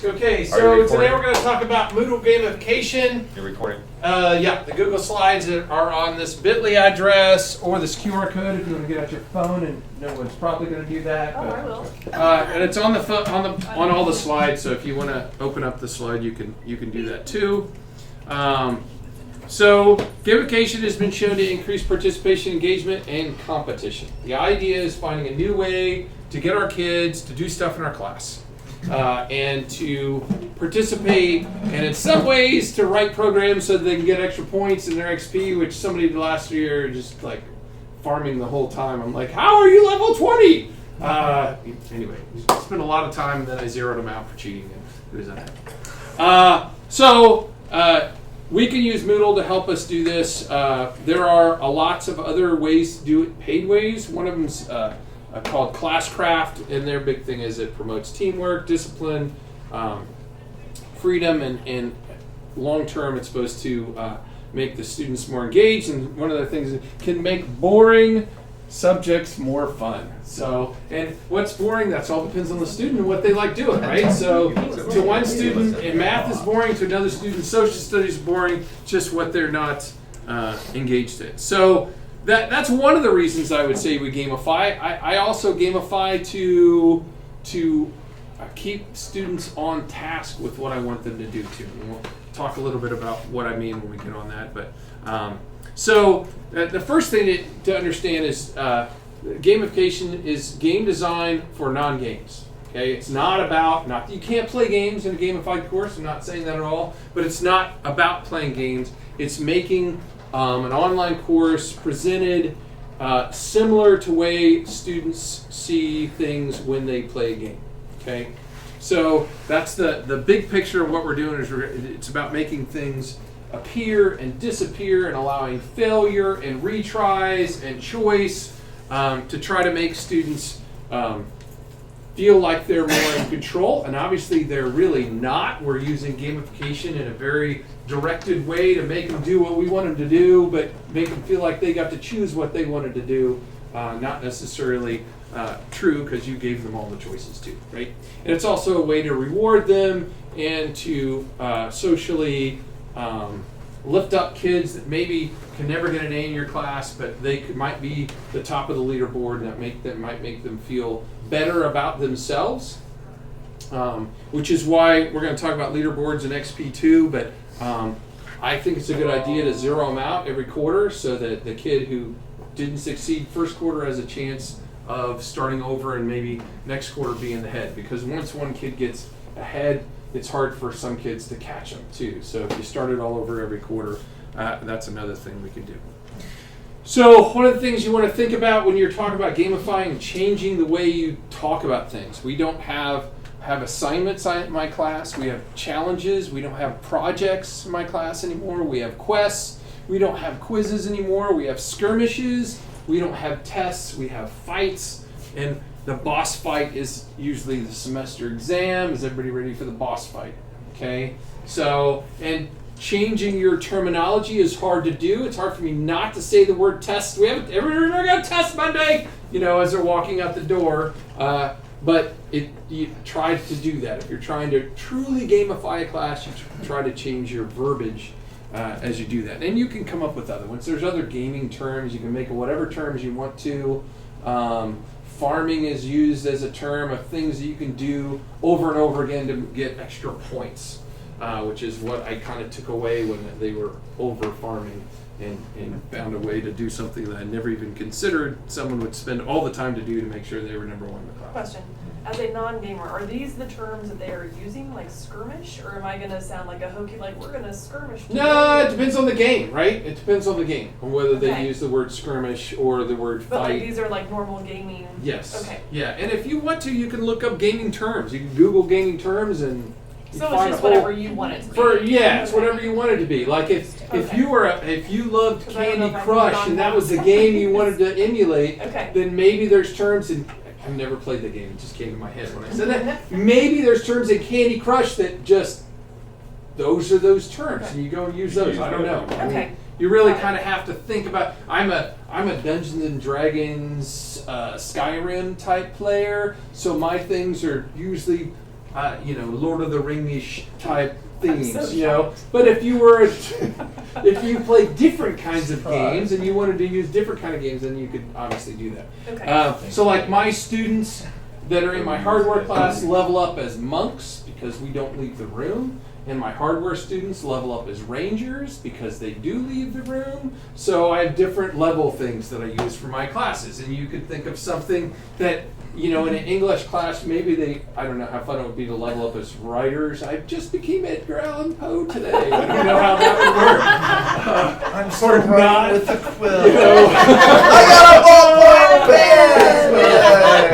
Okay, so today we're going to talk about Moodle Gamification. You're recording? Yeah, the Google Slides are on this bit.ly address or this QR code if you want to get out your phone, and no one's probably going to do that. Oh, but, I will. And it's on on all the slides, so if you want to open up the slide, you can do that too. So gamification has been shown to increase participation, engagement, and competition. The idea is finding a new way to get our kids to do stuff in our class. And to participate, and in some ways to write programs so that they can get extra points in their XP, which somebody did last year just like farming the whole time. I'm like, how are you level 20? Anyway, spent a lot of time and then I zeroed them out for cheating. And it was unhappy. We can use Moodle to help us do this. There are lots of other ways to do it, paid ways. One of them's called Classcraft, and their big thing is it promotes teamwork, discipline, freedom, and long-term it's supposed to make the students more engaged, and one of the things it can make boring subjects more fun. So, and what's boring, that's all depends on the student and what they like doing, right? So to one student, math is boring, to another student, social studies is boring, just what they're not engaged in. So that's one of the reasons I would say we gamify. I also gamify to keep students on task with what I want them to do too. And we'll talk a little bit about what I mean when we get on that. But so the first thing to understand is gamification is game design for non-games. Okay, it's not about you can't play games in a gamified course. I'm not saying that at all. But it's not about playing games. It's making an online course presented similar to way students see things when they play a game. Okay, so that's the big picture of what we're doing. It's about making things appear and disappear and allowing failure and retries and choice to try to make students feel like they're more in control. And obviously they're really not. We're using gamification in a very directed way to make them do what we want them to do, but make them feel like they got to choose what they wanted to do, not necessarily true because you gave them all the choices too, right? And it's also a way to reward them and to socially lift up kids that maybe can never get an A in your class, but they might be the top of the leaderboard, and that might make them feel better about themselves, which is why we're going to talk about leaderboards in XP2, but I think it's a good idea to zero them out every quarter so that the kid who didn't succeed first quarter has a chance of starting over and maybe next quarter being ahead, because once one kid gets ahead, it's hard for some kids to catch them too. So if you start it all over every quarter, that's another thing we can do. So one of the things you want to think about when you're talking about gamifying and changing the way you talk about things. We don't have assignments in my class. We have challenges. We don't have projects in my class anymore. We have quests. We don't have quizzes anymore. We have skirmishes. We don't have tests. We have fights. And the boss fight is usually the semester exam. Is everybody ready for the boss fight? Okay. So, and changing your terminology is hard to do. It's hard for me not to say the word test. Everybody got a test Monday, as they're walking out the door. But you try to do that. If you're trying to truly gamify a class, you try to change your verbiage as you do that. And you can come up with other ones. There's other gaming terms. You can make whatever terms you want to. Farming is used as a term of things that you can do over and over again to get extra points, which is what I kind of took away when they were over farming and found a way to do something that I never even considered someone would spend all the time to do to make sure they were number one in the class. Question. As a non-gamer, are these the terms that they are using, like skirmish? Or am I going to sound like a hokey, like we're going to skirmish today? No, it depends on the game, right? It depends on the game, on whether they use the word skirmish or the word fight. But like these are like normal gaming? Yes. Okay. Yeah, and if you want to, you can look up gaming terms. You can Google gaming terms and so it's just whatever you want it to be. It's whatever you want it to be. Like if you loved Candy Crush and that was the game you wanted to emulate, then maybe there's terms in. I've never played the game. It just came to my head when I said that. Maybe there's terms in Candy Crush that just those are those terms, and you go and use those. I don't know. Okay. You really kind of have to think about. I'm a Dungeons and Dragons Skyrim type player, so my things are usually Lord of the Ring-ish type themes, so you know. But if you were, if you play different kinds of games and you wanted to use different kind of games, then you could obviously do that. Okay. So like my students that are in my hardware class level up as monks because we don't leave the room. And my hardware students level up as rangers because they do leave the room. So I have different level things that I use for my classes. And you could think of something that, in an English class, maybe I don't know how fun it would be to level up as writers. I just became Edgar Allan Poe today. I don't know how that would work. I'm so right with the quill. I got a ballpoint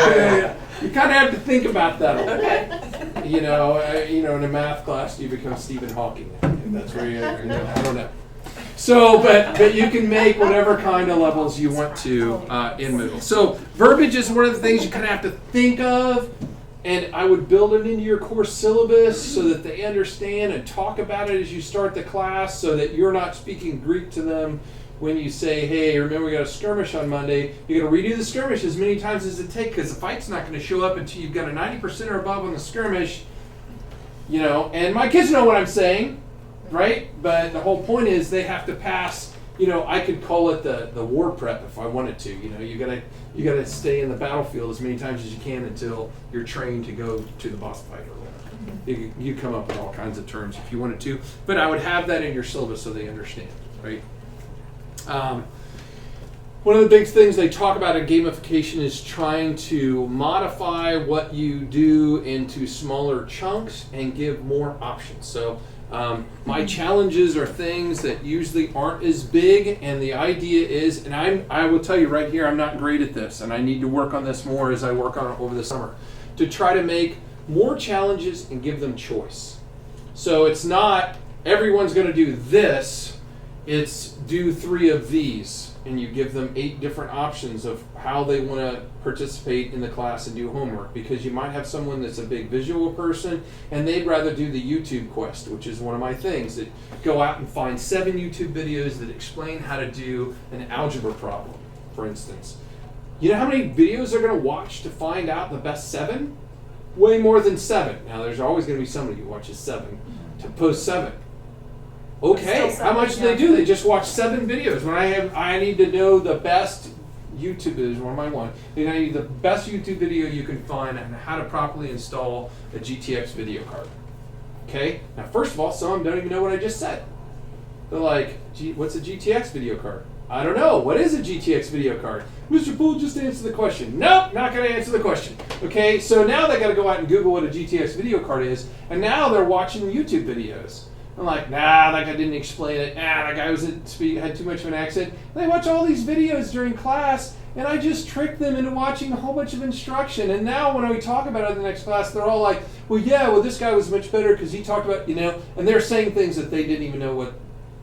pen! You kind of have to think about that a little bit. Okay. In a math class, you become Stephen Hawking. That's where I don't know. So, but you can make whatever kind of levels you want to in Moodle. So, verbiage is one of the things you kind of have to think of, and I would build it into your course syllabus so that they understand and talk about it as you start the class, so that you're not speaking Greek to them when you say, hey, remember we got a skirmish on Monday. You got to redo the skirmish as many times as it takes, because the fight's not going to show up until you've got a 90% or above on the skirmish. And my kids know what I'm saying, right? But the whole point is they have to pass. I could call it the war prep if I wanted to. You gotta stay in the battlefield as many times as you can until you're trained to go to the boss fight or whatever. You come up with all kinds of terms if you wanted to, but I would have that in your syllabus so they understand, right? One of the big things they talk about in gamification is trying to modify what you do into smaller chunks and give more options. So my challenges are things that usually aren't as big, and the idea is, and I will tell you right here, I'm not great at this, and I need to work on this more as I work on it over the summer, to try to make more challenges and give them choice. So it's not everyone's going to do this, it's do 3 of these. And you give them 8 different options of how they want to participate in the class and do homework, because you might have someone that's a big visual person and they'd rather do the YouTube quest, which is one of my things, that go out and find 7 YouTube videos that explain how to do an algebra problem, for instance. You know how many videos they're going to watch to find out the best 7? Way more than 7. Now there's always going to be somebody who watches 7 to post 7. Okay, how much do they do? They just watch 7 videos. When I need to know the best YouTube videos. What am I want? I need the best YouTube video you can find on how to properly install a GTX video card. Okay, now first of all, some of them don't even know what I just said. They're like, what's a GTX video card? I don't know. What is a GTX video card? Mr. Poole, just answer the question. Nope, not going to answer the question. Okay, so now they got to go out and Google what a GTX video card is, and now they're watching YouTube videos. I'm like, nah, that guy didn't explain it. That guy had too much of an accent. And they watch all these videos during class, and I just tricked them into watching a whole bunch of instruction. And now when we talk about it in the next class, they're all like, well, this guy was much better because he talked about, and they're saying things that they didn't even know what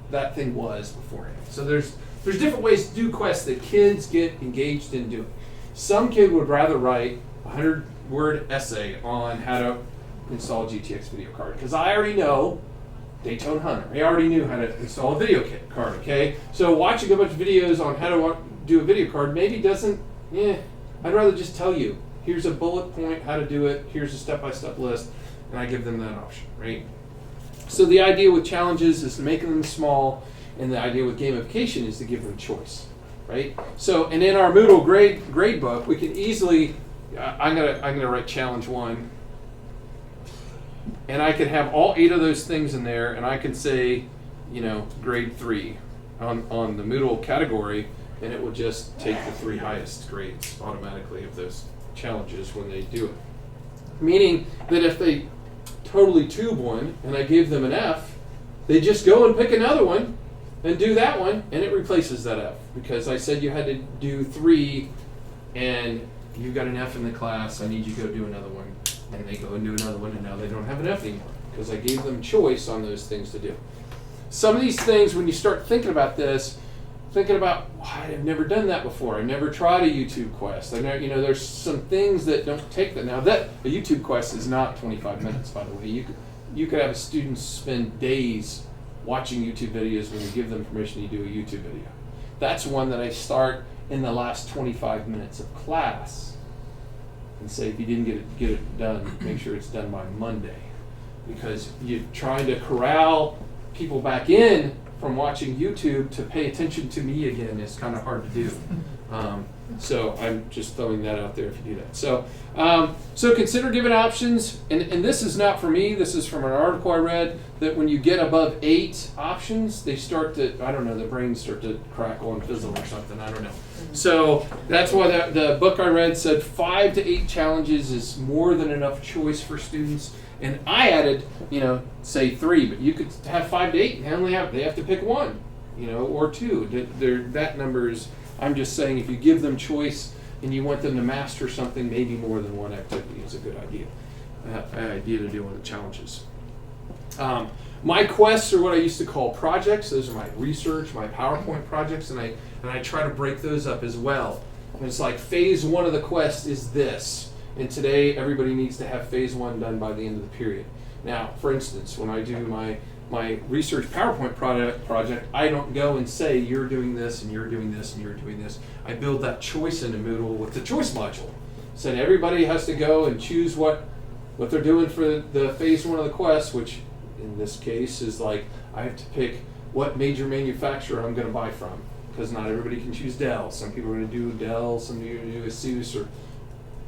that thing was beforehand. So there's different ways to do quests that kids get engaged in doing. Some kid would rather write a 100-word essay on how to install a GTX video card, because I already know Daytona Hunter. He already knew how to install a video card, okay? So watching a bunch of videos on how to do a video card maybe doesn't, I'd rather just tell you, here's a bullet point, how to do it, here's a step-by-step list, and I give them that option, right? So the idea with challenges is to make them small, and the idea with gamification is to give them choice, right? So, and in our Moodle grade book, we can easily, I'm gonna write challenge 1, and I could have all 8 of those things in there, and I could say, grade 3 on the Moodle category, and it will just take the 3 highest grades automatically of those challenges when they do it. Meaning that if they totally tube one, and I give them an F, they just go and pick another one, and do that one, and it replaces that F. Because I said you had to do 3, and you got an F in the class, I need you to go do another one. And they go and do another one, and now they don't have an F anymore, because I gave them choice on those things to do. Some of these things, when you start thinking about this, I've never done that before. I've never tried a YouTube quest. There's some things that don't take that. Now, that a YouTube quest is not 25 minutes, by the way. You could have a student spend days watching YouTube videos when you give them permission to do a YouTube video. That's one that I start in the last 25 minutes of class. and say if you didn't get it done, make sure it's done by Monday, because you're trying to corral people back in from watching YouTube to pay attention to me again is kind of hard to do. So I'm just throwing that out there if you do that. So consider giving options, and this is not for me, this is from an article I read, that when you get above 8 options, they start to, I don't know, the brains start to crackle and fizzle or something, I don't know. So that's why the book I read said 5 to 8 challenges is more than enough choice for students. And I added, say 3, but you could have 5 to 8 and they have to pick 1, or 2. That number is, I'm just saying if you give them choice and you want them to master something, maybe more than one activity is a good idea. To do on the challenges. My quests are what I used to call projects. Those are my research, my PowerPoint projects, and I try to break those up as well. And it's like phase 1 of the quest is this, and today everybody needs to have phase 1 done by the end of the period. Now, for instance, when I do my research PowerPoint project, I don't go and say you're doing this and you're doing this and you're doing this. I build that choice into Moodle with the choice module. So everybody has to go and choose what they're doing for the phase 1 of the quest, which in this case is like I have to pick what major manufacturer I'm going to buy from, because not everybody can choose Dell. Some people are going to do Dell, some people are going to do Asus, or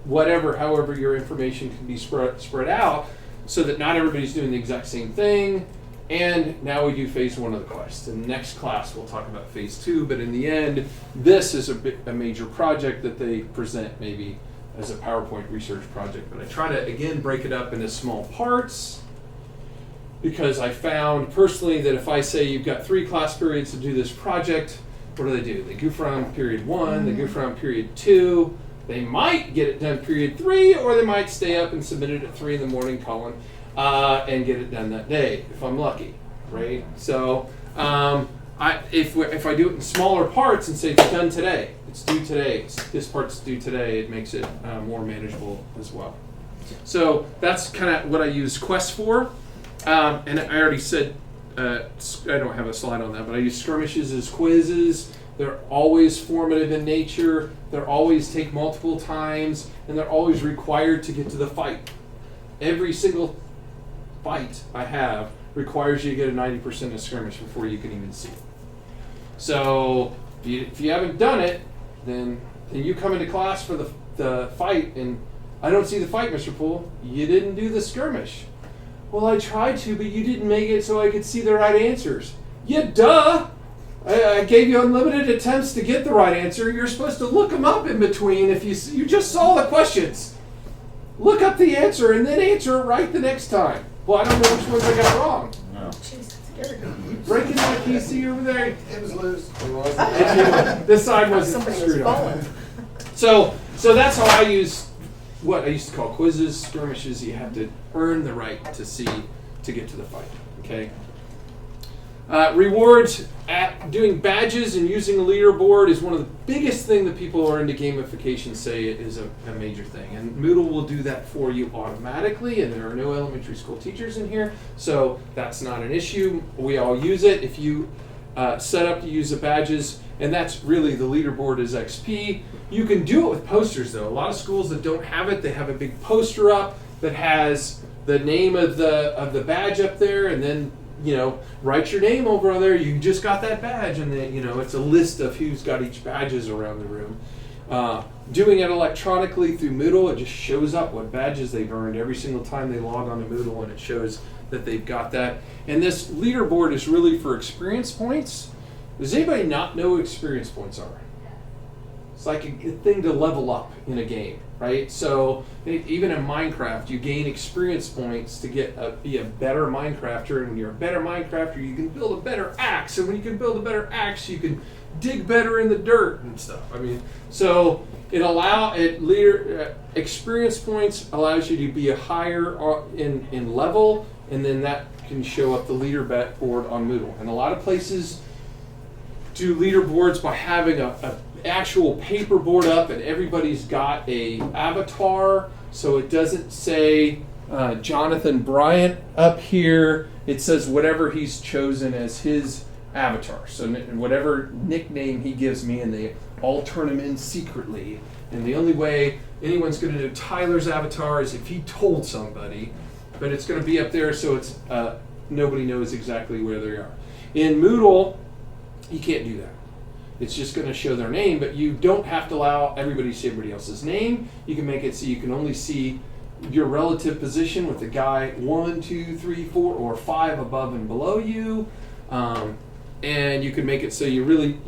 whatever, however your information can be spread out so that not everybody's doing the exact same thing. And now we do phase 1 of the quest. In the next class, we'll talk about phase 2, but in the end, this is a major project that they present maybe as a PowerPoint research project. But I try to, again, break it up into small parts, because I found personally that if I say you've got 3 class periods to do this project, what do? They goof around period 1, they goof around period 2, they might get it done period 3, or they might stay up and submit it at 3 in the morning, Colin, and get it done that day, if I'm lucky, right? So if I do it in smaller parts and say it's done today, it's due today, this part's due today, it makes it more manageable as well. So that's kind of what I use quests for. And I already said, I don't have a slide on that, but I use skirmishes as quizzes. They're always formative in nature. They're always take multiple times, and they're always required to get to the fight. Every single fight I have requires you to get a 90% of skirmish before you can even see it. So if you haven't done it, then you come into class for the fight, and I don't see the fight, Mr. Poole. You didn't do the skirmish. Well, I tried to, but you didn't make it so I could see the right answers. Yeah, duh! I gave you unlimited attempts to get the right answer. You're supposed to look them up in between if you just saw the questions. Look up the answer and then answer it right the next time. Well, I don't know which ones I got wrong. No. Jeez, that's scary. Breaking my PC over there. It was loose. This side wasn't Somebody was screwed falling. on. So that's how I use what I used to call quizzes, skirmishes. You have to earn the right to get to the fight. Okay. Rewards at doing badges and using a leaderboard is one of the biggest thing that people who are into gamification say it is a major thing. And Moodle will do that for you automatically, and there are no elementary school teachers in here, so that's not an issue. We all use it. If you set up to use the badges, and that's really the leaderboard is XP. You can do it with posters though. A lot of schools that don't have it, they have a big poster up that has the name of the badge up there, and then write your name over there. You just got that badge, and then it's a list of who's got each badges around the room. Doing it electronically through Moodle, it just shows up what badges they've earned every single time they log on to Moodle, and it shows that they've got that. And this leaderboard is really for experience points. Does anybody not know what experience points are? It's like a thing to level up in a game, right? So even in Minecraft, you gain experience points to be a better Minecrafter, and when you're a better Minecrafter, you can build a better axe, and when you can build a better axe, you can dig better in the dirt and stuff. So experience points allows you to be a higher in level, and then that can show up the leaderboard on Moodle. And a lot of places do leaderboards by having a actual paper board up, and everybody's got a avatar, so it doesn't say Jonathan Bryant up here. It says whatever he's chosen as his avatar, so whatever nickname he gives me, and they all turn him in secretly And the only way anyone's going to know Tyler's avatar is if he told somebody, but it's going to be up there so it's nobody knows exactly where they are. In Moodle, you can't do that. It's just going to show their name, but you don't have to allow everybody to see everybody else's name. You can make it so you can only see your relative position with the guy 1, 2, 3, 4, or 5 above and below you, and you can make it so you really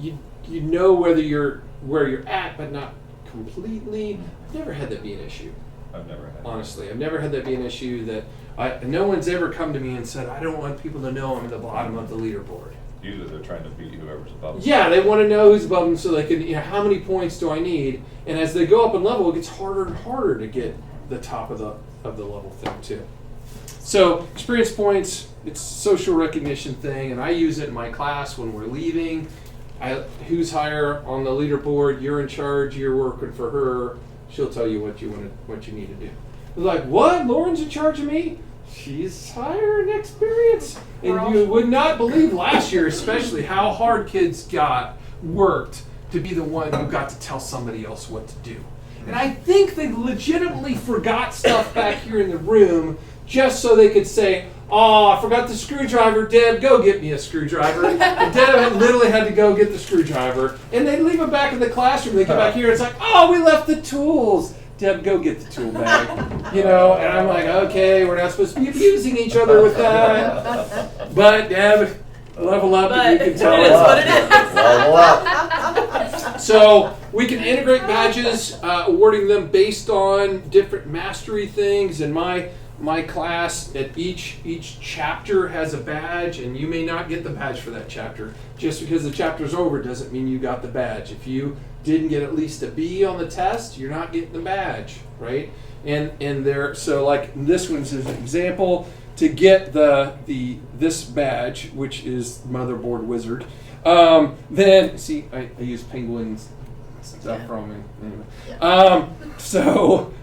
you know where you're at, but not completely. I've never had that be an issue. I've never had. Honestly, I've never had that be an issue. That no one's ever come to me and said, I don't want people to know I'm at the bottom of the leaderboard. Usually they're trying to beat whoever's above them. Yeah, they want to know who's above them so they can, how many points do I need? And as they go up in level, it gets harder and harder to get the top of the level thing too. So experience points, it's a social recognition thing, and I use it in my class when we're leaving. Who's higher on the leaderboard? You're in charge. You're working for her. She'll tell you what you need to do. They're like, what? Lauren's in charge of me? She's higher in experience. And you would not believe last year, especially, how hard kids worked to be the one who got to tell somebody else what to do. And I think they legitimately forgot stuff back here in the room just so they could say, oh, I forgot the screwdriver. Deb, go get me a screwdriver. And Deb literally had to go get the screwdriver. And they'd leave it back in the classroom. They come back here, and it's like, oh, we left the tools. Deb, go get the tool bag. And I'm like, okay, we're not supposed to be abusing each other with that. But Deb, level up, and you can tell it is what it is. Level up. So we can integrate badges, awarding them based on different mastery things. In my class, at each chapter has a badge, and you may not get the badge for that chapter. Just because the chapter's over doesn't mean you got the badge. If you didn't get at least a B on the test, you're not getting the badge, right? And there, so like this one's an example. To get this badge, which is Motherboard Wizard, then see I use penguins stuff from me anyway. Yeah. So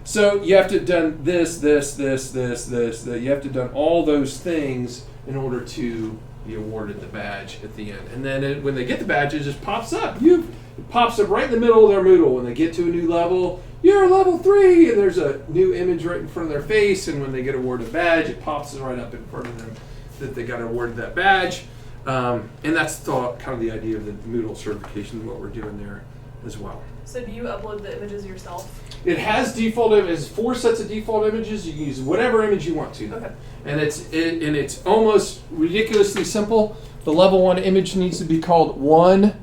you have to have done this. You have to have done all those things in order to be awarded the badge at the end. And then when they get the badge, it just pops up. It pops up right in the middle of their Moodle. When they get to a new level, you're level 3, and there's a new image right in front of their face. And when they get awarded a badge, it pops right up in front of them that they got awarded that badge. And that's kind of the idea of the Moodle certification, what we're doing there as well. So do you upload the images yourself? It has default images, 4 sets of default images. You can use whatever image you want to. Okay. And it's almost ridiculously simple. The level 1 image needs to be called 1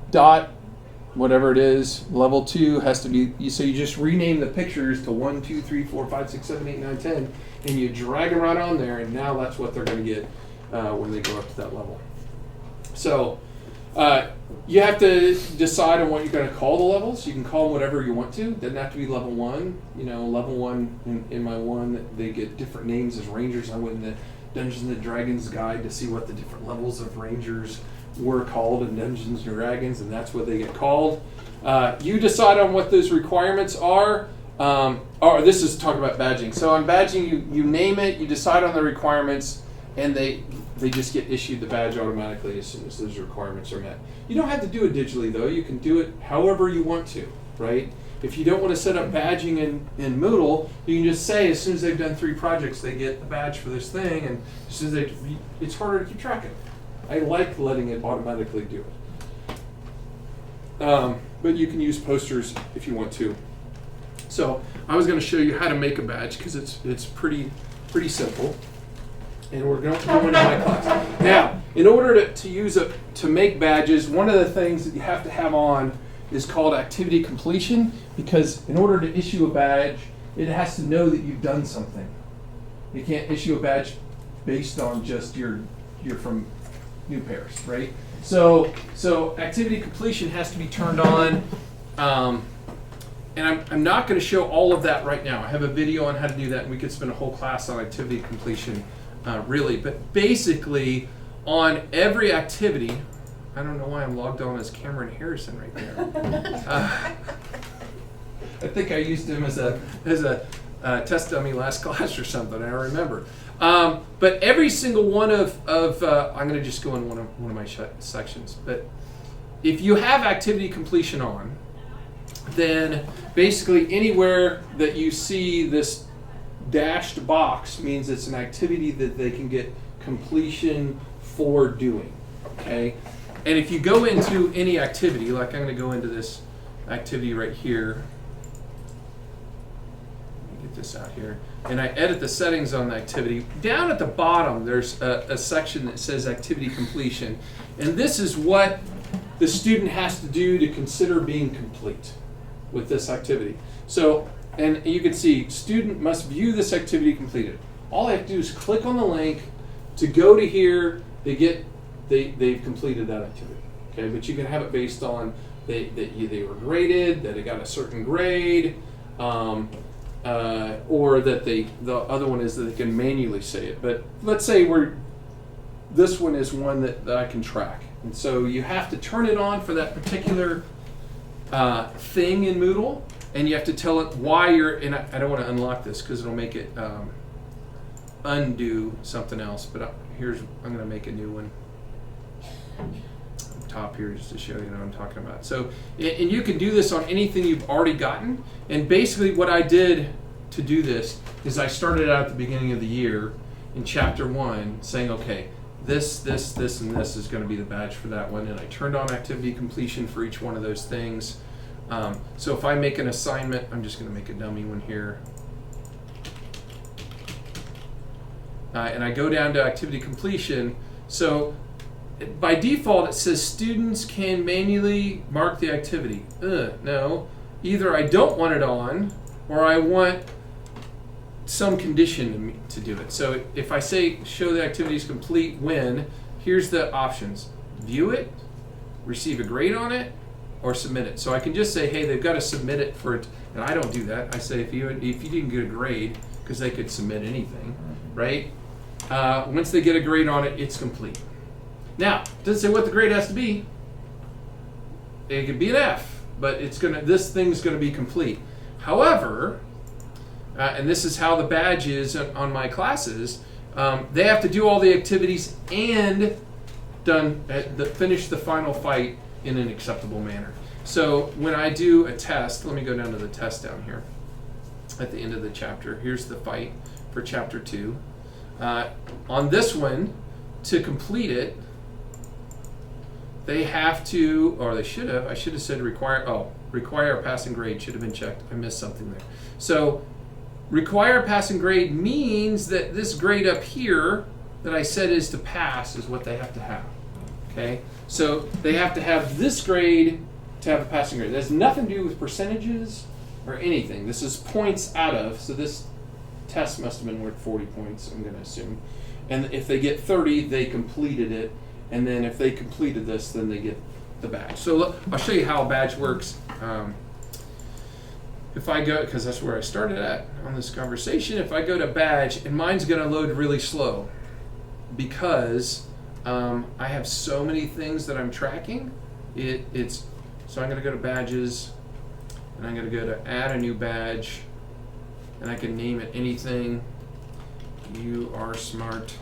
dot whatever it is. Level 2 has to be, so you just rename the pictures to 1, 2, 3, 4, 5, 6, 7, 8, 9, 10, and you drag them right on there, and now that's what they're going to get when they go up to that level. So you have to decide on what you're going to call the levels. You can call them whatever you want to. Doesn't have to be level 1. Level 1 in my one, they get different names as rangers. I went in the Dungeons and Dragons guide to see what the different levels of rangers were called in Dungeons and Dragons, and that's what they get called. You decide on what those requirements are. This is talking about badging. So on badging, you name it, you decide on the requirements, and they just get issued the badge automatically as soon as those requirements are met. You don't have to do it digitally, though. You can do it however you want to, right? If you don't want to set up badging in Moodle, you can just say as soon as they've done 3 projects, they get the badge for this thing, and as soon as it's harder to keep track of. I like letting it automatically do it. But you can use posters if you want to. So I was going to show you how to make a badge because it's pretty simple. And we're going to go into my class. Now, in order to make badges, one of the things that you have to have on is called activity completion, because in order to issue a badge, it has to know that you've done something. You can't issue a badge based on just you're from New Paris, right? So activity completion has to be turned on. And I'm not going to show all of that right now. I have a video on how to do that, and we could spend a whole class on activity completion. Really, but basically on every activity, I don't know why I'm logged on as Cameron Harrison right there. I think I used him as a test dummy last class or something. I don't remember. But every single one of I'm going to just go in one of my sections. But if you have activity completion on, then basically anywhere that you see this dashed box means it's an activity that they can get completion for doing. Okay? And if you go into any activity, like I'm going to go into this activity right here. Let me get this out here. And I edit the settings on the activity. Down at the bottom, there's a section that says activity completion. And this is what the student has to do to consider being complete with this activity. So, and you can see, student must view this activity completed. All I have to do is click on the link to go to here. They've completed that activity. Okay, but you can have it based on they were graded, that they got a certain grade, or that the other one is that they can manually say it. But let's say this one is one that I can track. And so you have to turn it on for that particular thing in Moodle, and you have to tell it why you're, and I don't want to unlock this because it'll make it undo something else, but I'm going to make a new one. Top here just to show you what I'm talking about. So, and you can do this on anything you've already gotten. And basically what I did to do this is I started out at the beginning of the year in chapter 1 saying, okay, this, and this is going to be the badge for that one. And I turned on activity completion for each one of those things. So if I make an assignment, I'm just going to make a dummy one here. And I go down to activity completion. So by default, it says students can manually mark the activity. No. Either I don't want it on, or I want some condition to do it. So if I say show the activity is complete when, here's the options. View it, receive a grade on it, or submit it. So I can just say, hey, they've got to submit it for it. And I don't do that. I say if you didn't get a grade, because they could submit anything, right? Once they get a grade on it, it's complete. Now, it doesn't say what the grade has to be. It could be an F, but this thing's gonna be complete. However, and this is how the badge is on my classes, they have to do all the activities and finish the final fight in an acceptable manner. So when I do a test, let me go down to the test down here at the end of the chapter. Here's the fight for chapter 2. On this one, to complete it, they have to, or they should have, I should have said require a passing grade should have been checked. I missed something there. So require a passing grade means that this grade up here that I said is to pass is what they have to have. Okay? So they have to have this grade to have a passing grade. That has nothing to do with percentages or anything. This is points out of, so this test must have been worth 40 points, I'm going to assume. And if they get 30, they completed it. And then if they completed this, then they get the badge. So I'll show you how a badge works. If I go, because that's where I started at on this conversation, if I go to badge, and mine's going to load really slow because I have so many things that I'm tracking. So I'm going to go to badges, and I'm going to go to add a new badge, and I can name it anything. You are smart.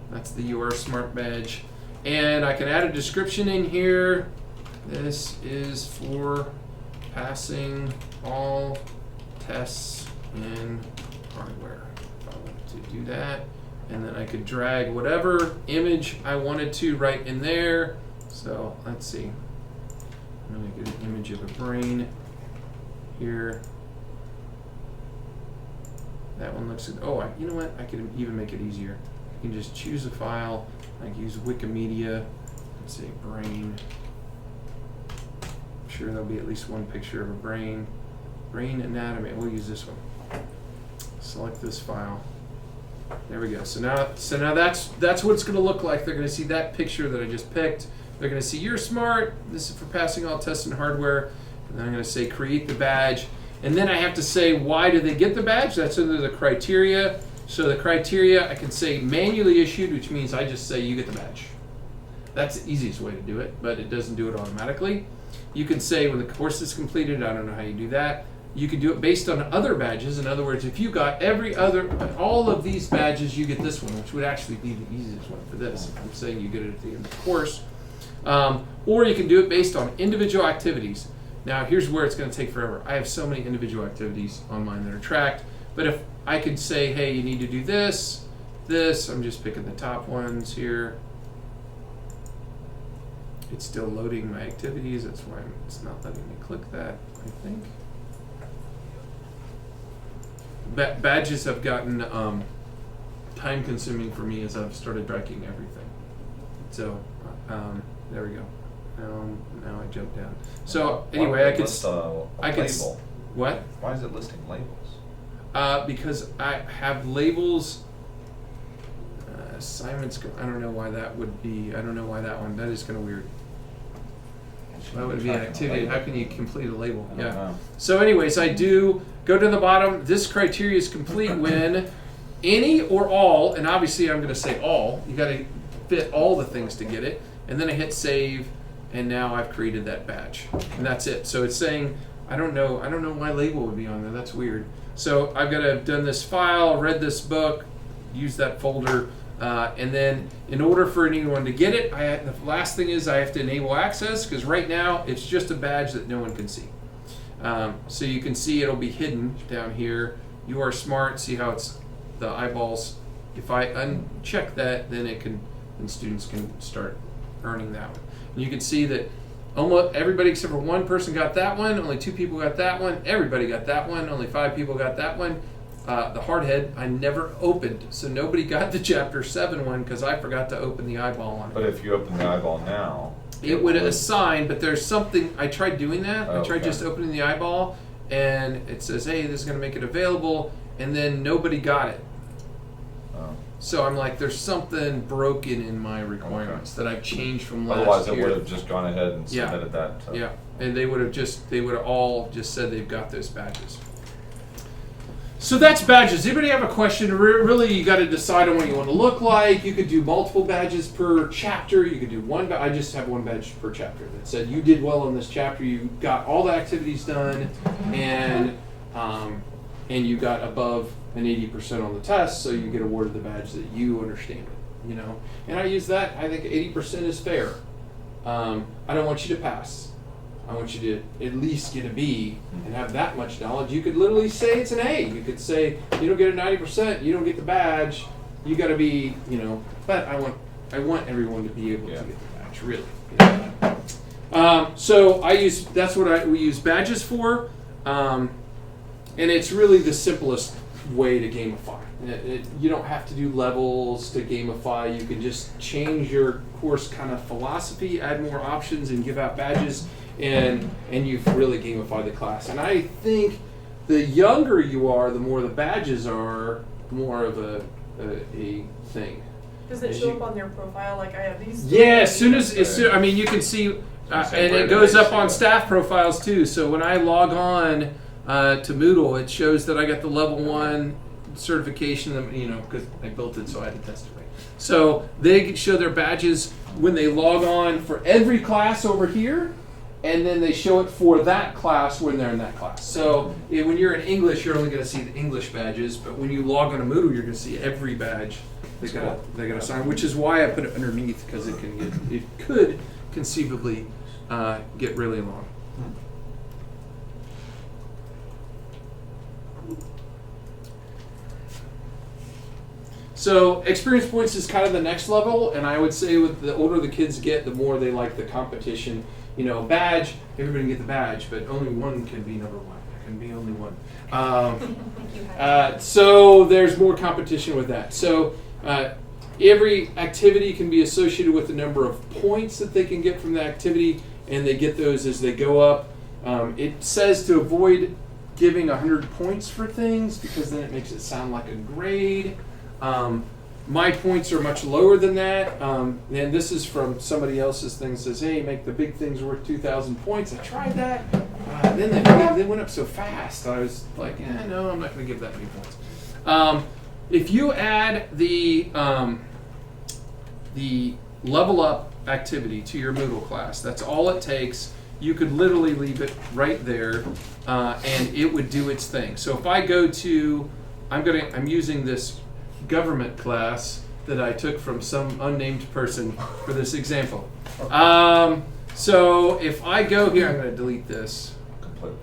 That's the You Are Smart badge. And I can add a description in here. This is for passing all tests in hardware. If I wanted to do that. And then I could drag whatever image I wanted to right in there. So let's see. I'm going to get an image of a brain here. That one looks good. Oh, you know what? I could even make it easier. You can just choose a file. I can use Wikimedia. Let's say brain. I'm sure there'll be at least one picture of a brain. Brain anatomy. We'll use this one. Select this file. There we go. So now that's what it's going to look like. They're going to see that picture that I just picked. They're going to see You're Smart. This is for passing all tests in hardware. And then I'm going to say create the badge. And then I have to say why do they get the badge? That's under the criteria. So the criteria, I can say manually issued, which means I just say you get the badge. That's the easiest way to do it, but it doesn't do it automatically. You can say when the course is completed, I don't know how you do that. You can do it based on other badges. In other words, if you got all of these badges, you get this one, which would actually be the easiest one for this. If I'm saying you get it at the end of the course. Or you can do it based on individual activities. Now here's where it's going to take forever. I have so many individual activities on mine that are tracked, but if I could say, hey, you need to do this, I'm just picking the top ones here. It's still loading my activities, that's why it's not letting me click that, I think. Badges have gotten time consuming for me as I've started tracking everything. So, there we go. Now I jump down. So anyway, I could. Label. What? Why is it listing labels? Because I have labels. Assignments. I don't know why that would be. I don't know why that one. That is kind of weird. That would be an activity. How can you complete a label? I don't know. So anyways, I do go to the bottom. This criteria is complete when any or all, and obviously I'm going to say all. You got to fit all the things to get it. And then I hit save, and now I've created that badge. And that's it. So it's saying, I don't know why label would be on there. That's weird. So I've got to have done this file, read this book, use that folder, and then in order for anyone to get it, the last thing is I have to enable access, because right now it's just a badge that no one can see. So you can see it'll be hidden down here. You are smart. See how it's the eyeballs. If I uncheck that, then students can start earning that one. And you can see that almost everybody except for one person got that one. Only 2 people got that one. Everybody got that one. Only 5 people got that one. The hardhead I never opened, so nobody got the chapter 7 one because I forgot to open the eyeball on it. But if you open the eyeball now, it would assign, but there's something, I tried doing that. I tried Okay. just opening the eyeball, and it says, hey, this is going to make it available, and then nobody got it. oh. So I'm like, there's something broken in my requirements that I've changed from last Otherwise year. it would have just gone ahead and Yeah. submitted that. So. Yeah, and they would have all just said they've got those badges. So that's badges. Anybody have a question? Really, you got to decide on what you want to look like. You could do multiple badges per chapter. You could do one. I just have one badge per chapter that said you did well in this chapter. You got all the activities done, and you got above an 80% on the test, so you get awarded the badge that you understand it. You know, and I use that. I think 80% is fair. I don't want you to pass. I want you to at least get a B and have that much knowledge. You could literally say it's an A. You could say you don't get a 90%, you don't get the badge. You got to be, But I want everyone to be able to get the badge, really. So that's what we use badges for, and it's really the simplest way to gamify. You don't have to do levels to gamify. You can just change your course kind of philosophy, add more options, and give out badges. And you've really gamified the class. And I think the younger you are, the more the badges are, more of a thing. Does it show up on their profile? Like I have these. Yeah, as soon you can see, and it goes up on staff profiles too. So when I log on to Moodle, it shows that I got the level 1 certification. Because I built it, so I had to test it right. So they show their badges when they log on for every class over here. And then they show it for that class when they're in that class. So when you're in English, you're only going to see the English badges. But when you log on to Moodle, you're going to see every badge they got to sign. Which is why I put it underneath, because it could conceivably get really long. So experience points is kind of the next level, and I would say with the older the kids get, the more they like the competition. Badge, everybody can get the badge, but only one can be number 1. There can be only one. So there's more competition with that. So every activity can be associated with the number of points that they can get from the activity, and they get those as they go up. It says to avoid giving 100 points for things, because then it makes it sound like a grade. My points are much lower than that, and this is from somebody else's thing that says, hey, make the big things worth 2,000 points. I tried that, then they went up so fast. I was like, no, I'm not going to give that many points. If you add the level up activity to your Moodle class, that's all it takes. You could literally leave it right there, and it would do its thing. So if I go to, I'm using this government class that I took from some unnamed person for this example. So if I go here, I'm going to delete this. put in.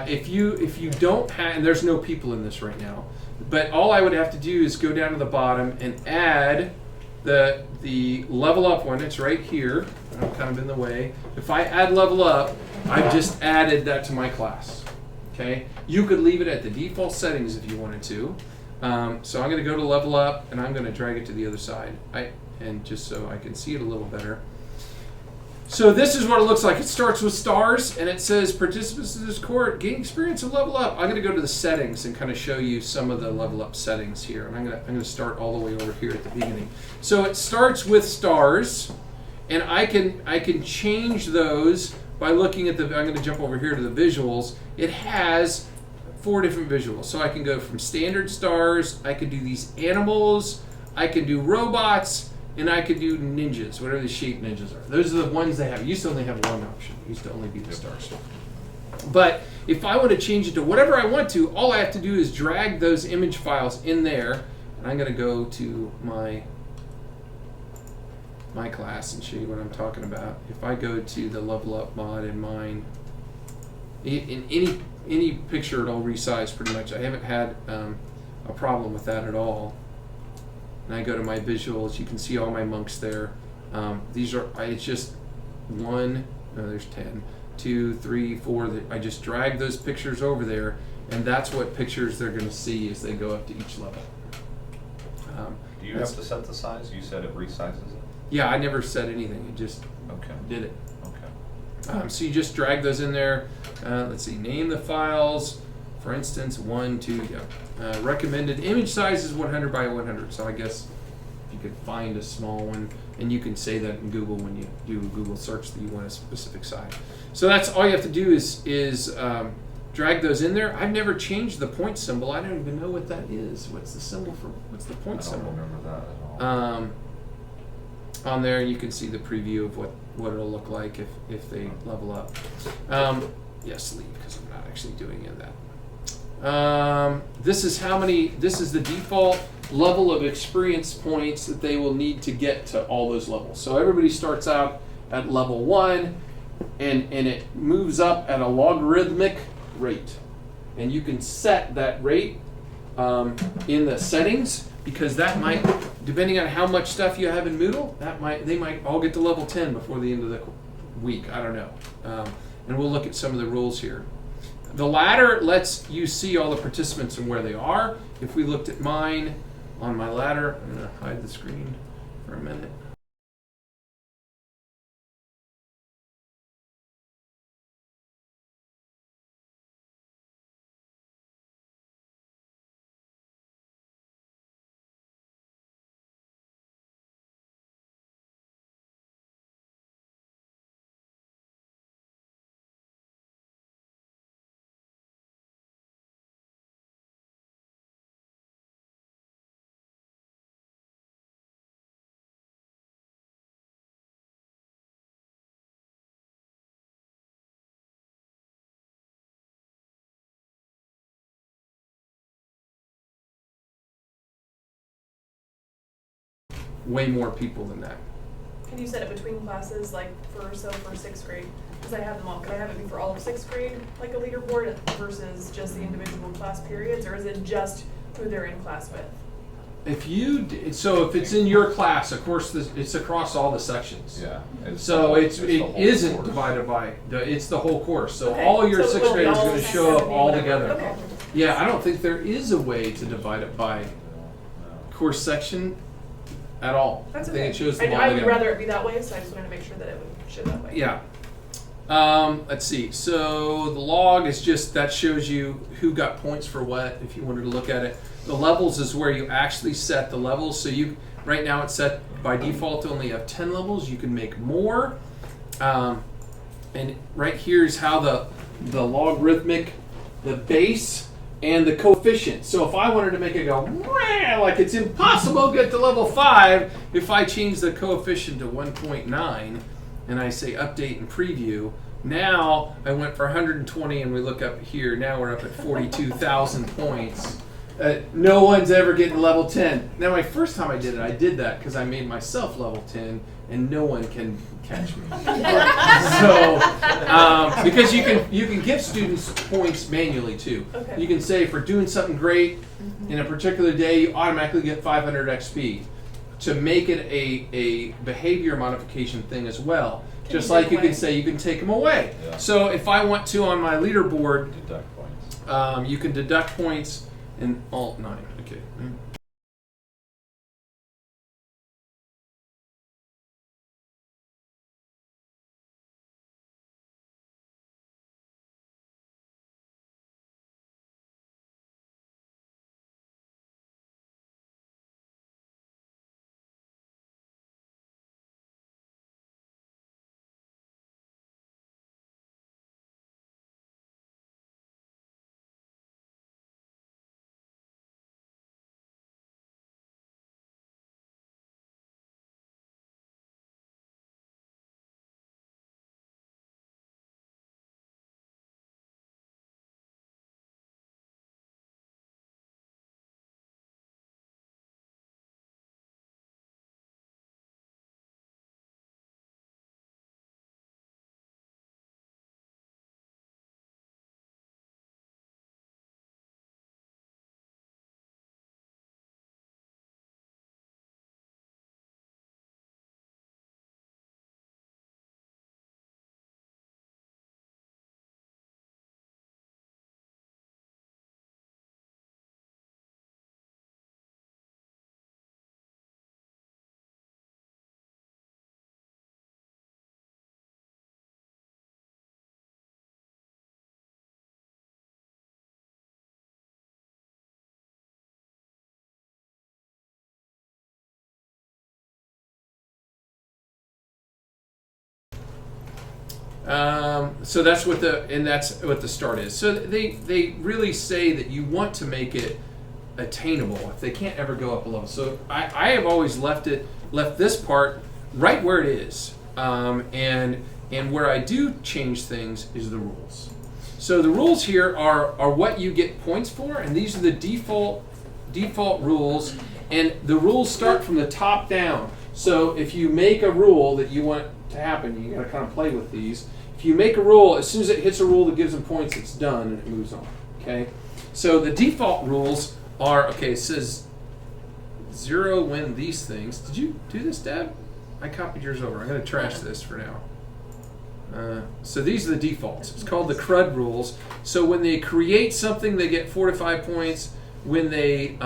If you don't have, and there's no people in this right now, but all I would have to do is go down to the bottom and add the level up one. It's right here. I'm kind of in the way. If I add level up, I've just added that to my class. Okay. You could leave it at the default settings if you wanted to. So I'm going to go to level up, and I'm going to drag it to the other side. And just so I can see it a little better. So this is what it looks like. It starts with stars, and it says participants in this court gain experience of level up. I'm going to go to the settings and kind of show you some of the level up settings here. And I'm going to start all the way over here at the beginning. So it starts with stars, and I can change those by looking at the. I'm going to jump over here to the visuals. It has 4 different visuals, so I can go from standard stars. I can do these animals. I can do robots. And I could do ninjas, whatever the shape ninjas are. Those are the ones they have. It used to only have one option. It used to only be the stars. But if I want to change it to whatever I want to, all I have to do is drag those image files in there. And I'm going to go to my class and show you what I'm talking about. If I go to the level up mod in mine, in any picture it'll resize pretty much. I haven't had a problem with that at all. And I go to my visuals, you can see all my monks there. These are, it's just 1, no, there's 10, 2, 3, 4. I just drag those pictures over there, and that's what pictures they're going to see as they go up to each level. Do you have to set the size? You said it resizes it? Yeah, I never said anything. It just did it. Okay. So you just drag those in there. Let's see, name the files. For instance, 1, 2, yeah. Recommended image size is 100 by 100. So I guess if you could find a small one, and you can say that in Google when you do a Google search that you want a specific size. So that's all you have to do is drag those in there. I've never changed the point symbol. I don't even know what that is. What's the symbol for? What's the point symbol? I don't remember that at all. On there, you can see the preview of what it'll look like if they level up. Yes, leave because I'm not actually doing any of that. This is the default level of experience points that they will need to get to all those levels. So everybody starts out at level 1, and it moves up at a logarithmic rate. And you can set that rate in the settings, because that might, depending on how much stuff you have in Moodle, they might all get to level 10 before the end of the week. I don't know. And we'll look at some of the rules here. The ladder lets you see all the participants and where they are. If we looked at mine on my ladder, I'm going to hide the screen for a minute. Way more people than that. Can you set it between classes, like for 6th grade? Because I have them all. Could I have it be for all of 6th grade, like a leaderboard, versus just the individual class periods, or is it just who they're in class with? If it's in your class, of course, it's across all the sections. Yeah. It whole isn't course. divided by it's the whole course. So Okay. all your So it 6th will be graders are all going to show up 70, all whatever. together. Okay. Yeah, I don't think there is a way to divide it by course section at all. That's I okay. think it shows them all I would together. rather it be that way, so I just wanted to make sure that it would show that way. Yeah. Let's see. So the log is just, that shows you who got points for what, if you wanted to look at it. The levels is where you actually set the levels. So right now it's set by default to only have 10 levels. You can make more. And right here is how the logarithmic, the base, and the coefficient. So if I wanted to make it go, like it's impossible to get to level 5, if I change the coefficient to 1.9, and I say update and preview, now I went for 120, and we look up here, now we're up at 42,000 points. No one's ever getting level 10. Now, my first time I did that because I made myself level 10, and no one can catch me. So, because you can give students points manually too. Okay. You can say for doing something great in a particular day, you automatically get 500 XP. To make it a behavior modification thing as well. Just like you can say you can take them away. Yeah. So if I want to on my leaderboard, Deduct points. you can deduct points in Alt 9. Okay. So that's what the start is. So they really say that you want to make it attainable if they can't ever go up a level. So I have always left this part right where it is, and where I do change things is the rules. So the rules here are what you get points for, and these are the default rules, and the rules start from the top down. So if you make a rule that you want to happen, you got to kind of play with these. If you make a rule, as soon as it hits a rule that gives them points, it's done and it moves on. Okay. So the default rules are It says 0 when these things. Did you do this, Deb? I copied yours over. I'm going to trash this for now. So these are the defaults. It's called the CRUD rules. So when they create something, they get 4 to 5 points. When they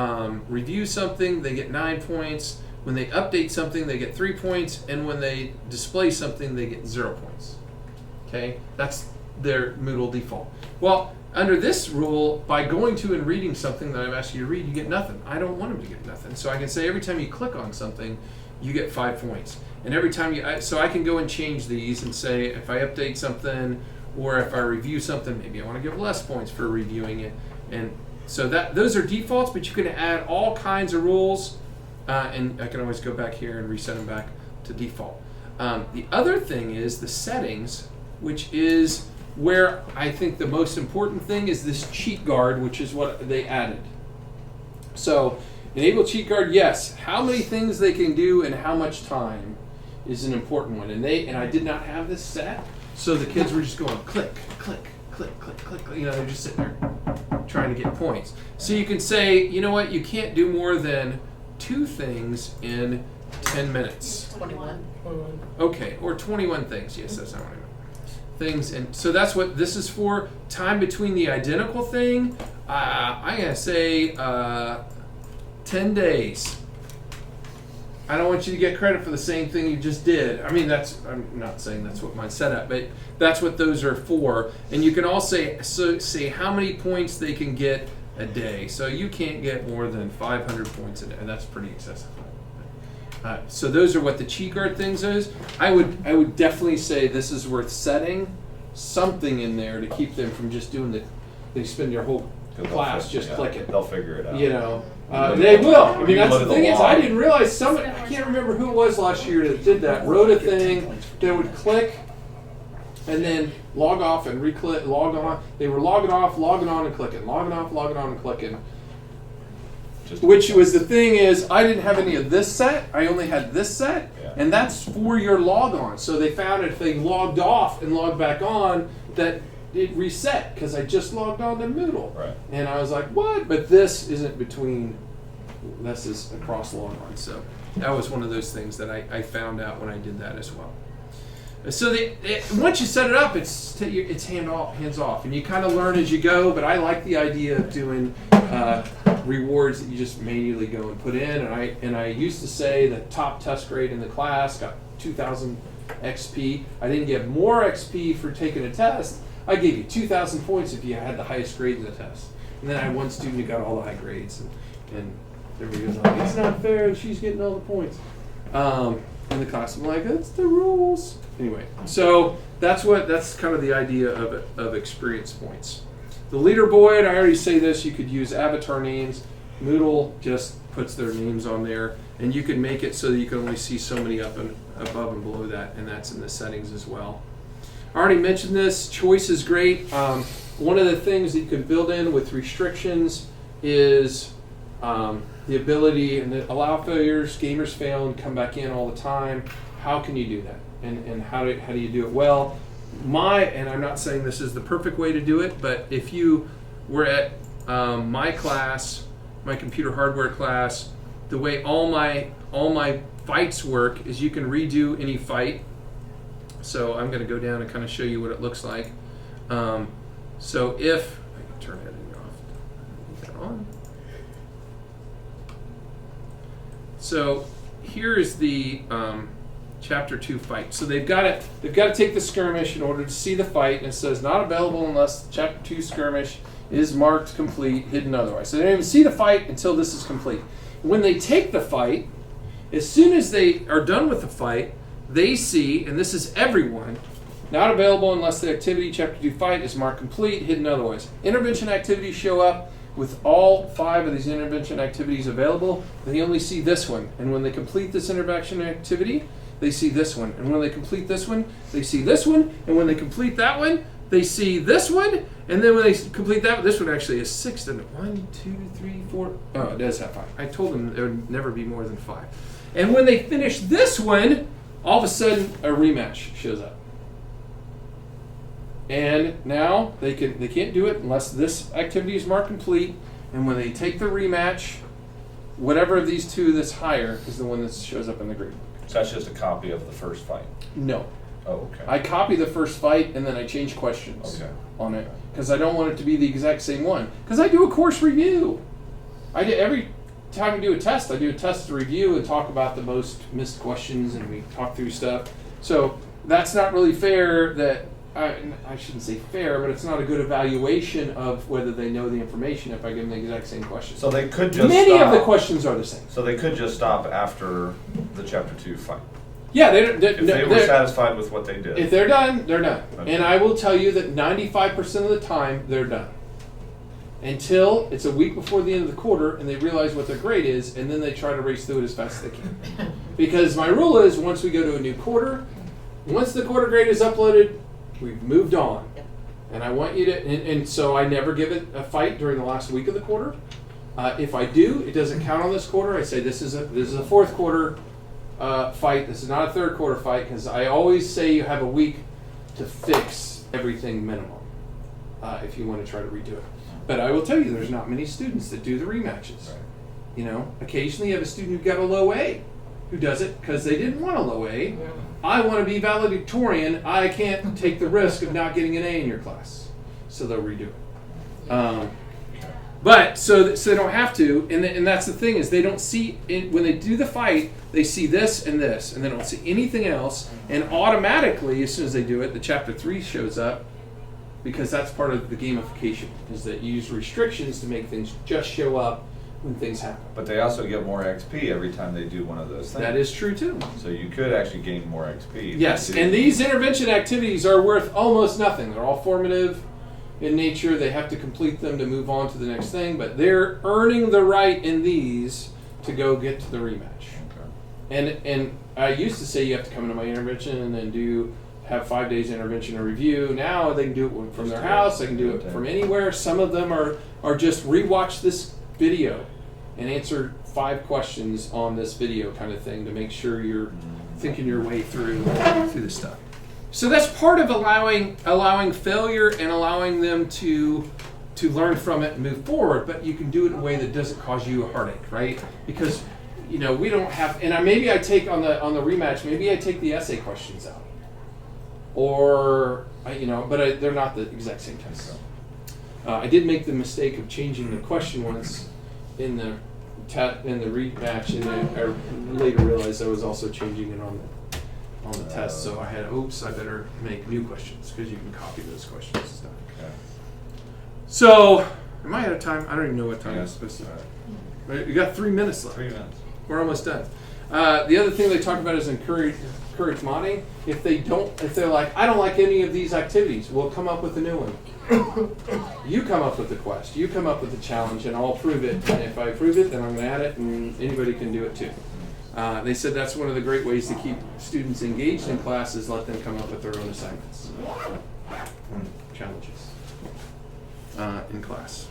review something, they get 9 points. When they update something, they get 3 points. And when they display something, they get 0 points. Okay, that's their Moodle default. Well, under this rule, by going to and reading something that I've asked you to read, you get nothing. I don't want them to get nothing. So I can say every time you click on something, you get 5 points. And every time so I can go and change these and say if I update something or if I review something, maybe I want to give less points for reviewing it. And so those are defaults, but you can add all kinds of rules, and I can always go back here and reset them back to default. The other thing is the settings, which is where I think the most important thing is this cheat guard, which is what they added. So enable cheat guard, yes. How many things they can do and how much time is an important one. And I did not have this set, so the kids were just going click, click, click, click, click. They're just sitting there trying to get points. So you can say, you know what, you can't do more than 2 things in 10 minutes. 21. Okay, or 21 things. Yes, that's not what I meant. Things, and so that's what this is for. Time between the identical thing, I'm gonna say 10 days. I don't want you to get credit for the same thing you just did. I mean, I'm not saying that's what mine's set up, but that's what those are for. And you can also say how many points they can get a day. So you can't get more than 500 points a day, and that's pretty excessive. So those are what the cheat guard things is. I would definitely say this is worth setting something in there to keep them from just doing they spend your whole class just clicking. They'll figure it out. They will. I mean, that's the thing is, I log. didn't realize I can't remember who it was last year that did that. Wrote a thing that would click and then log off and re-click, log on. They were logging off, logging on and clicking, logging off, logging on and clicking. Which was the thing is, I didn't have any of this set. I only had this set, Yeah. and that's for your log on. So they found if they logged off and logged back on, that it reset because I just logged on to Moodle. Right. And I was like, what? But this isn't between. This is across log on. So that was one of those things that I found out when I did that as well. So once you set it up, it's hands off, and you kind of learn as you go. But I like the idea of doing rewards that you just manually go and put in. And I used to say the top test grade in the class got 2,000 XP. I didn't get more XP for taking a test. I gave you 2,000 points if you had the highest grade in the test. And then I had one student who got all the high grades, and everybody goes, like, it's not fair. She's getting all the points. In the class, I'm like, that's the rules. Anyway, so that's kind of the idea of experience points. The leaderboard, I already say this, you could use avatar names. Moodle just puts their names on there, and you can make it so that you can only see so many up and above and below that, and that's in the settings as well. I already mentioned this. Choice is great. One of the things that you can build in with restrictions is the ability and allow failures. Gamers fail and come back in all the time. How can you do that? And how do you do it well? And I'm not saying this is the perfect way to do it, but if you were at my class, my computer hardware class, the way all my fights work is you can redo any fight. So I'm going to go down and kind of show you what it looks like. So if I can turn editing off, leave that on. So here is the chapter 2 fight. So they've got to take the skirmish in order to see the fight, and it says not available unless chapter 2 skirmish is marked complete, hidden otherwise. So they don't even see the fight until this is complete. When they take the fight, as soon as they are done with the fight, they see, and this is everyone, not available unless the activity chapter 2 fight is marked complete, hidden otherwise. Intervention activities show up with all 5 of these intervention activities available. They only see this one, and when they complete this intervention activity, they see this one, and when they complete this one, they see this one, and when they complete that one, they see this one, and then when they complete that, this one actually is 6, doesn't it? 1, 2, 3, 4. Oh, it does have 5. I told them there would never be more than 5. And when they finish this one, all of a sudden a rematch shows up. And now they can't do it unless this activity is marked complete. And when they take the rematch, whatever of these two that's higher is the one that shows up in the grade. So that's just a copy of the first fight? No. Oh, okay. I copy the first fight and then I change questions on it because I don't want it to be the exact same one. Because I do a course review. Every time I do a test, I do a test review and talk about the most missed questions, and we talk through stuff. So that's not really fair. That I shouldn't say fair, but it's not a good evaluation of whether they know the information if I give them the exact same question. So they could just Many stop. of the questions are the same. So they could just stop after the chapter 2 fight. Yeah, If they were satisfied with what they did. If they're done, they're done. Okay. And I will tell you that 95% of the time, they're done. Until it's a week before the end of the quarter and they realize what their grade is, and then they try to race through it as fast as they can. Because my rule is once we go to a new quarter, once the quarter grade is uploaded, we've moved on. And I want you to, and so I never give it a fight during the last week of the quarter. If I do, it doesn't count on this quarter. I say this is a fourth quarter fight. This is not a third quarter fight, because I always say you have a week to fix everything minimum if you want to try to redo it. But I will tell you, there's not many students that do the rematches. Right. You know, occasionally you have a student who got a low A who does it because they didn't want a low A. Yeah. I want to be valedictorian. I can't take the risk of not getting an A in your class. So they'll redo it. But so they don't have to, and that's the thing is they don't see when they do the fight, they see this, and they don't see anything else, and automatically as soon as they do it, the chapter 3 shows up, because that's part of the gamification, is that you use restrictions to make things just show up when things happen. But they also get more XP every time they do one of those things. That is true too. So you could actually gain more XP. Yes, and these intervention activities are worth almost nothing. They're all formative in nature. They have to complete them to move on to the next thing, but they're earning the right in these to go get to the rematch. Okay. And I used to say you have to come into my intervention and then have 5 days intervention or review. Now they can do it from their house. They can do it from anywhere. Some of them are just rewatch this video and answer 5 questions on this video kind of thing to make sure you're thinking your way through this stuff. So that's part of allowing failure and allowing them to learn from it and move forward, but you can do it in a way that doesn't cause you a heartache, right? Because we don't have, and maybe I take on the rematch, maybe I take the essay questions out, or but they're not the exact same test. I did make the mistake of changing the question once in the rematch, and then I later realized I was also changing it on the test. So I better make new questions because you can copy those questions and stuff. Okay. So, am I out of time? I don't even know what time it's supposed to be. Right, we got 3 minutes left. 3 minutes. We're almost done. The other thing they talk about is encourage modding. If they're like, I don't like any of these activities, we'll come up with a new one. You come up with the quest, you come up with the challenge, and I'll approve it. And if I approve it, then I'm going to add it, and anybody can do it too. They said that's one of the great ways to keep students engaged in class is let them come up with their own assignments, challenges in class.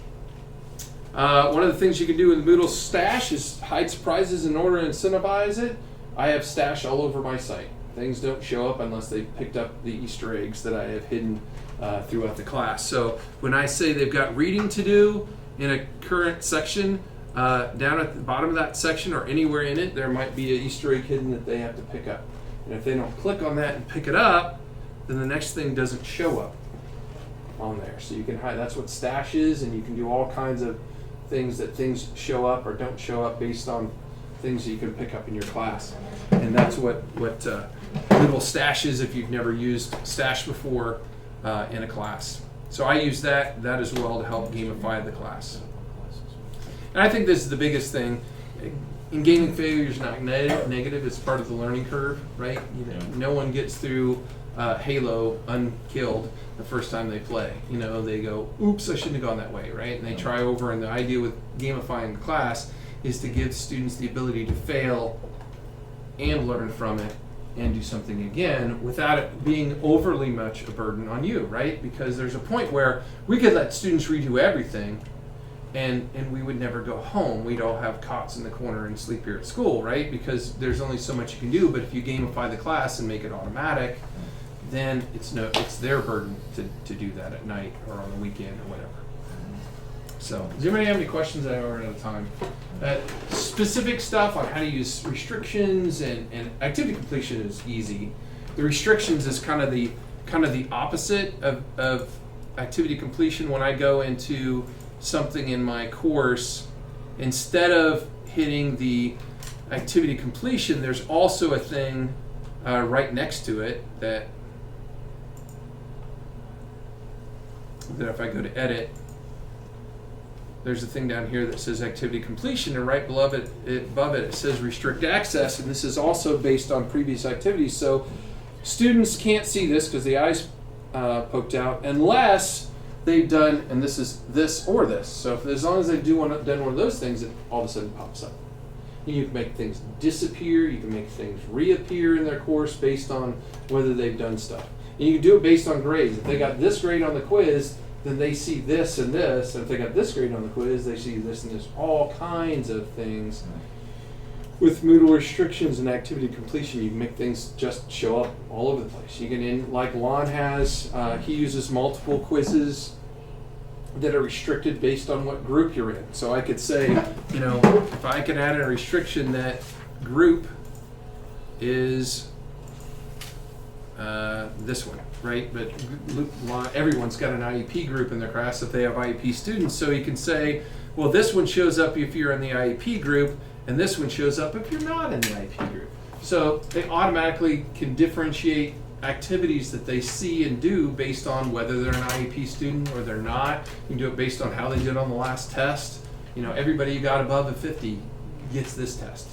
One of the things you can do with Moodle Stash is hide surprises in order to incentivize it. I have Stash all over my site. Things don't show up unless they picked up the Easter eggs that I have hidden throughout the class. So when I say they've got reading to do in a current section, down at the bottom of that section or anywhere in it, there might be an Easter egg hidden that they have to pick up. And if they don't click on that and pick it up, then the next thing doesn't show up on there. So you can hide. That's what Stash is, and you can do all kinds of things that things show up or don't show up based on things that you can pick up in your class. And that's what Moodle Stash is if you've never used Stash before in a class. So I use that as well to help gamify the class. And I think this is the biggest thing. In gaming, failure is not negative. It's part of the learning curve, right? No one gets through Halo unkilled the first time they play. They go, oops, I shouldn't have gone that way, right? And they try over, and the idea with gamifying the class is to give students the ability to fail and learn from it and do something again without it being overly much a burden on you, right? Because there's a point where we could let students redo everything and we would never go home. We'd all have cots in the corner and sleep here at school, right? Because there's only so much you can do, but if you gamify the class and make it automatic, then it's their burden to do that at night or on the weekend or whatever. So, does anybody have any questions? I know we're out of time. Specific stuff on how to use restrictions and activity completion is easy. The restrictions is kind of the opposite of activity completion. When I go into something in my course, instead of hitting the activity completion, there's also a thing right next to it that if I go to edit, there's a thing down here that says activity completion, and right above it says restrict access, and this is also based on previous activities. So students can't see this because the eye's poked out unless they've done, and this is this or this. So as long as they've done one of those things, it all of a sudden pops up. You can make things disappear, you can make things reappear in their course based on whether they've done stuff. And you can do it based on grades. If they got this grade on the quiz, then they see this and this. And if they got this grade on the quiz, they see this and this. All kinds of things. With Moodle restrictions and activity completion, you can make things just show up all over the place. You can, like Lon has, he uses multiple quizzes that are restricted based on what group you're in. So I could say, if I could add a restriction that group is this one, right? But everyone's got an IEP group in their class if they have IEP students. So you can say, well, this one shows up if you're in the IEP group, and this one shows up if you're not in the IEP group. So they automatically can differentiate activities that they see and do based on whether they're an IEP student or they're not. You can do it based on how they did on the last test. Everybody who got above a 50 gets this test.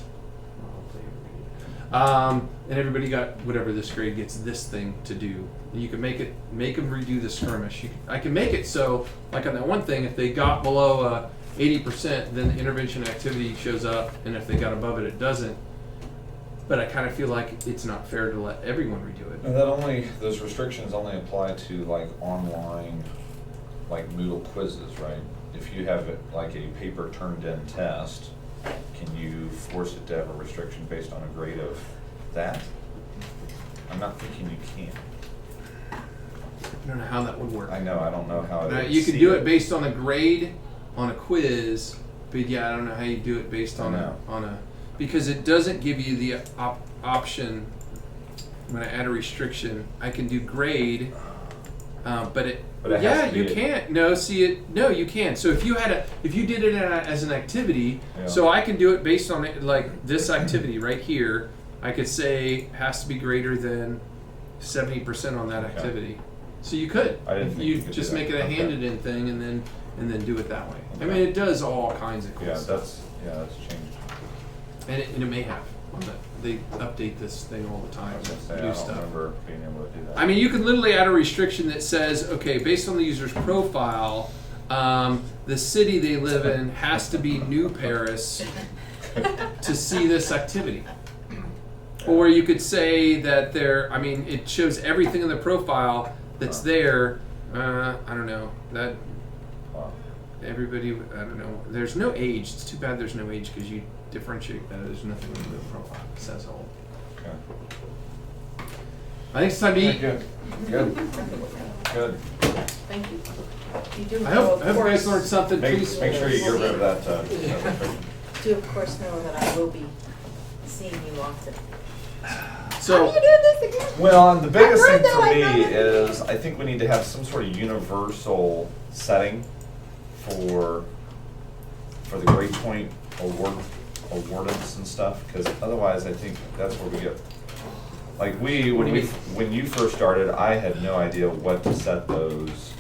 And everybody got whatever this grade gets this thing to do. You can make them redo the skirmish. I can make it so, like on that one thing, if they got below 80%, then the intervention activity shows up, and if they got above it, it doesn't. But I kind of feel like it's not fair to let everyone redo it. And those restrictions only apply to online, Moodle quizzes, right? If you have a paper turned in test, can you force it to have a restriction based on a grade of that? I'm not thinking you can. I don't know how that would work. I know, I don't know how it You could do it based on a grade on a quiz, but yeah, I don't know how you do it based on a because it doesn't give you the option. When I add a restriction, I can do grade, but it has to you be can't. No, you can. So if you did it as an activity, Yeah. so I can do it based on it, like this activity right here. I could say has to be greater than 70% on that activity. So you could. I didn't think you could just do make that. it a Okay. handed-in thing, and then do it that way. I Okay. mean, it does all kinds of cool Yeah, stuff. that's changed. And it may have. They update this thing all the I time. was gonna say, I New don't stuff. remember being able to do that. I mean, you can literally add a restriction that says, okay, based on the user's profile, the city they live in has to be New Paris to see this activity. Or you could say that it shows everything in the profile that's there. I don't know. That Wow. everybody, I don't know. There's no age. It's too bad there's no age because you differentiate that. There's nothing in the profile. It says all. Okay. I think it's time to eat. Good. Good. Thank you. You do I know, hope of you guys course, learned something. Make Please. sure you get rid of that restriction. do of course know that I will be seeing you often. So. How are you doing this again? Well, and the biggest I've thing heard for that, me I've heard that. is I think we need to have some sort of universal setting for the grade point awardance and stuff, because otherwise I think that's where we get, like What do you mean? when you first started, I had no idea what to set those